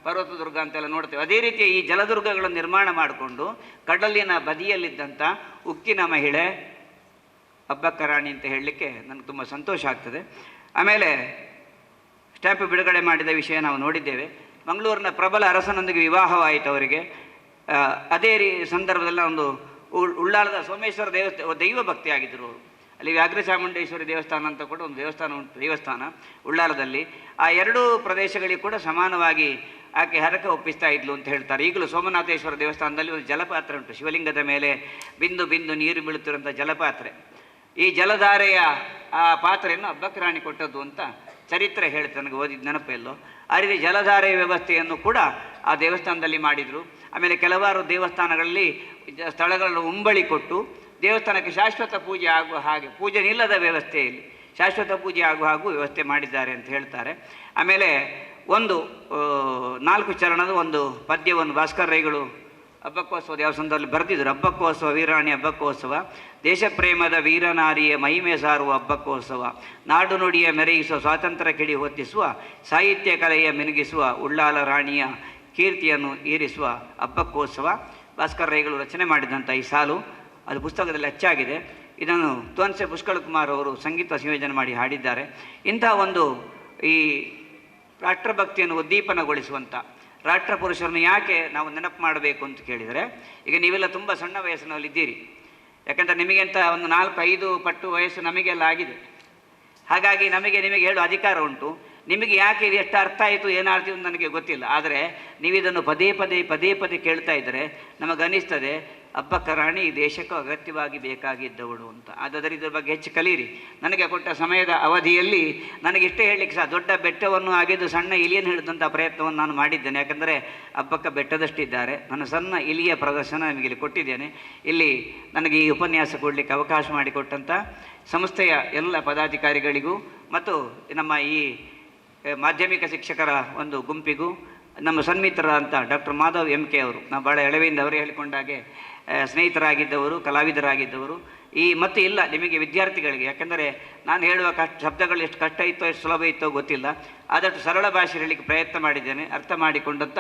ಪರ್ವತದುರ್ಗ ಅಂತೆಲ್ಲ ನೋಡ್ತೇವೆ. ಅದೇ ರೀತಿ ಈ ಜಲದುರ್ಗಗಳನ್ನು ನಿರ್ಮಾಣ ಮಾಡಿಕೊಂಡು ಕಡಲಿನ ಬದಿಯಲ್ಲಿದ್ದಂಥ ಉಕ್ಕಿನ ಮಹಿಳೆ ಅಬ್ಬಕ್ಕರಾಣಿ ಅಂತ ಹೇಳಲಿಕ್ಕೆ ನನಗೆ ತುಂಬ ಸಂತೋಷ ಆಗ್ತದೆ. ಆಮೇಲೆ ಸ್ಟ್ಯಾಂಪ್ ಬಿಡುಗಡೆ ಮಾಡಿದ ವಿಷಯ ನಾವು ನೋಡಿದ್ದೇವೆ. ಮಂಗಳೂರಿನ ಪ್ರಬಲ ಅರಸನೊಂದಿಗೆ ವಿವಾಹವಾಯಿತು ಅವರಿಗೆ. ಅದೇ ಸಂದರ್ಭದಲ್ಲಿ ಒಂದು ಉಳ್ಳಾಲದ ಸೋಮೇಶ್ವರ ದೈವ ಭಕ್ತಿಯಾಗಿದ್ದರು ಅವರು. ಅಲ್ಲಿ ವ್ಯಾಘ್ರಚಾಮುಂಡೇಶ್ವರಿ ದೇವಸ್ಥಾನ ಅಂತ ಕೂಡ ಒಂದು ದೇವಸ್ಥಾನ ಉಳ್ಳಾಲದಲ್ಲಿ. ಆ ಎರಡೂ ಪ್ರದೇಶಗಳಿಗೆ ಕೂಡ ಸಮಾನವಾಗಿ ಆಕೆ ಹರಕೆ ಒಪ್ಪಿಸ್ತಾ ಇದ್ಲು ಅಂತ ಹೇಳ್ತಾರೆ. ಈಗಲೂ ಸೋಮನಾಥೇಶ್ವರ ದೇವಸ್ಥಾನದಲ್ಲಿ ಒಂದು ಜಲಪಾತ್ರೆ ಉಂಟು, ಶಿವಲಿಂಗದ ಮೇಲೆ ಬಿಂದು ಬಿಂದು ನೀರು ಬೀಳುತ್ತಿರುವಂಥ ಜಲಪಾತ್ರೆ. ಈ ಜಲಧಾರೆಯ ಆ ಪಾತ್ರೆಯನ್ನು ಅಬ್ಬಕ್ಕರಾಣಿ ಕೊಟ್ಟದ್ದು ಅಂತ ಚರಿತ್ರೆ ಹೇಳ್ತಾರೆ, ನನಗೆ ಓದಿದ ನೆನಪೆಲ್ಲೋ. ಆ ರೀತಿ ಜಲಧಾರೆ ವ್ಯವಸ್ಥೆಯನ್ನು ಕೂಡ ಆ ದೇವಸ್ಥಾನದಲ್ಲಿ ಮಾಡಿದರು. ಆಮೇಲೆ ಕೆಲವಾರು ದೇವಸ್ಥಾನಗಳಲ್ಲಿ ಸ್ಥಳಗಳನ್ನು ಉಂಬಳಿ ಕೊಟ್ಟು ದೇವಸ್ಥಾನಕ್ಕೆ ಶಾಶ್ವತ ಪೂಜೆ ಆಗುವ ಹಾಗೆ, ಪೂಜೆ ನಿಲ್ಲದ ವ್ಯವಸ್ಥೆಯಲ್ಲಿ ಶಾಶ್ವತ ಪೂಜೆ ಆಗುವ ಹಾಗೂ ವ್ಯವಸ್ಥೆ ಮಾಡಿದ್ದಾರೆ ಅಂತ ಹೇಳ್ತಾರೆ. ಆಮೇಲೆ ಒಂದು 4 ಚರಣದ ಒಂದು ಪದ್ಯವನ್ನು ಭಾಸ್ಕರ್ ರೈಗಳು ಹಬ್ಬಕ್ಕೋತ್ಸವದ ಯಾವ ಸಂದರ್ಭದಲ್ಲಿ ಬರೆದಿದ್ದರು. ಹಬ್ಬಕ್ಕೋತ್ಸವ ವೀರಾಣಿ ಹಬ್ಬಕ್ಕೋತ್ಸವ, ದೇಶಪ್ರೇಮದ ವೀರನಾರಿಯ ಮಹಿಮೆ ಸಾರುವ ಹಬ್ಬಕ್ಕೋತ್ಸವ, ನಾಡು ನುಡಿಯ ಮೆರೆಯಿಸುವ, ಸ್ವಾತಂತ್ರ್ಯ ಕಿಡಿ ಹೊತ್ತಿಸುವ, ಸಾಹಿತ್ಯ ಕಲೆಯ ಮಿನುಗಿಸುವ, ಉಳ್ಳಾಲ ರಾಣಿಯ ಕೀರ್ತಿಯನ್ನು ಏರಿಸುವ ಹಬ್ಬಕ್ಕೋತ್ಸವ. ಭಾಸ್ಕರ್ ರೈಗಳು ರಚನೆ ಮಾಡಿದಂಥ ಈ ಸಾಲು ಅದು ಪುಸ್ತಕದಲ್ಲಿ ಅಚ್ಚಾಗಿದೆ. ಇದನ್ನು ತುನ್ಸೆ ಪುಷ್ಕಳ ಕುಮಾರ್ ಅವರು ಸಂಗೀತ ಸಂಯೋಜನೆ ಮಾಡಿ ಹಾಡಿದ್ದಾರೆ. ಇಂತಹ ಒಂದು ಈ ರಾಷ್ಟ್ರಭಕ್ತಿಯನ್ನು ಉದ್ದೀಪನಗೊಳಿಸುವಂಥ ರಾಷ್ಟ್ರ ಪುರುಷರನ್ನು ಯಾಕೆ ನಾವು ನೆನಪು ಮಾಡಬೇಕು ಅಂತ ಕೇಳಿದರೆ, ಈಗ ನೀವೆಲ್ಲ ತುಂಬ ಸಣ್ಣ ವಯಸ್ಸಿನಲ್ಲಿದ್ದೀರಿ. ಯಾಕಂದರೆ ನಿಮಗೆಂತ ಒಂದು 4-5 ಪಟ್ಟು ವಯಸ್ಸು ನಮಗೆಲ್ಲ ಆಗಿದೆ. ಹಾಗಾಗಿ ನಿಮಗೆ ಹೇಳುವ ಅಧಿಕಾರ ಉಂಟು. ನಿಮಗೆ ಯಾಕೆ ಇದು ಎಷ್ಟು ಅರ್ಥ ಆಯಿತು ಏನಾಯ್ತು ಅಂತ ನನಗೆ ಗೊತ್ತಿಲ್ಲ. ಆದರೆ ನೀವಿದನ್ನು ಪದೇ ಪದೇ ಪದೇ ಪದೇ ಕೇಳ್ತಾ ಇದ್ದರೆ ನಮಗನಿಸ್ತದೆ ಅಬ್ಬಕ್ಕ ರಾಣಿ ಈ ದೇಶಕ್ಕೂ ಅಗತ್ಯವಾಗಿ ಬೇಕಾಗಿದ್ದವಳು ಅಂತ. ಆದರೆ ಇದರ ಬಗ್ಗೆ ಹೆಚ್ಚು ಕಲೀರಿ. ನನಗೆ ಕೊಟ್ಟ ಸಮಯದ ಅವಧಿಯಲ್ಲಿ ನನಗಿಷ್ಟೇ ಹೇಳಲಿಕ್ಕೆ ಸಹ ದೊಡ್ಡ ಬೆಟ್ಟವನ್ನು ಆಗಿದ್ದು ಸಣ್ಣ ಇಲಿಯನ್ನು ಹಿಡಿದಂಥ ಪ್ರಯತ್ನವನ್ನು ನಾನು ಮಾಡಿದ್ದೇನೆ. ಯಾಕಂದರೆ ಅಬ್ಬಕ್ಕ ಬೆಟ್ಟದಷ್ಟಿದ್ದಾರೆ. ನನ್ನ ಸಣ್ಣ ಇಲಿಯ ಪ್ರದರ್ಶನ ನಿಮಗೆ ಇಲ್ಲಿ ಕೊಟ್ಟಿದ್ದೇನೆ. ಇಲ್ಲಿ ನನಗೆ ಈ ಉಪನ್ಯಾಸ ಕೊಡಲಿಕ್ಕೆ ಅವಕಾಶ ಮಾಡಿಕೊಟ್ಟಂಥ ಸಂಸ್ಥೆಯ ಎಲ್ಲ ಪದಾಧಿಕಾರಿಗಳಿಗೂ ಮತ್ತು ನಮ್ಮ ಈ ಮಾಧ್ಯಮಿಕ ಶಿಕ್ಷಕರ ಒಂದು ಗುಂಪಿಗೂ ನಮ್ಮ ಸನ್ಮಿತ್ರರಾದಂಥ ಡಾಕ್ಟರ್ ಮಾಧವ್ MK ಅವರು, ನಾವು ಭಾಳ ಎಳವೆಯಿಂದ ಅವರೇ ಹೇಳಿಕೊಂಡಾಗೆ ಸ್ನೇಹಿತರಾಗಿದ್ದವರು, ಕಲಾವಿದರಾಗಿದ್ದವರು. ಮತ್ತು ಇಲ್ಲ ನಿಮಗೆ ವಿದ್ಯಾರ್ಥಿಗಳಿಗೆ, ಯಾಕೆಂದರೆ ನಾನು ಹೇಳುವ ಶಬ್ದಗಳು ಎಷ್ಟು ಕಷ್ಟ ಇತ್ತೋ ಎಷ್ಟು ಸುಲಭ ಇತ್ತೋ ಗೊತ್ತಿಲ್ಲ, ಆದಷ್ಟು ಸರಳ ಭಾಷೆ ಹೇಳಲಿಕ್ಕೆ ಪ್ರಯತ್ನ ಮಾಡಿದ್ದೇನೆ. ಅರ್ಥ ಮಾಡಿಕೊಂಡಂಥ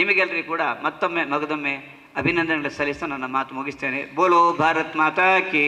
ನಿಮಗೆಲ್ಲರಿಗೂ ಕೂಡ ಮತ್ತೊಮ್ಮೆ ಮಗದೊಮ್ಮೆ ಅಭಿನಂದನೆಗಳು ಸಲ್ಲಿಸ್ತಾ ನನ್ನ ಮಾತು ಮುಗಿಸ್ತೇನೆ. ಬೋಲೋ ಭಾರತ್ ಮಾತಾ ಕಿ.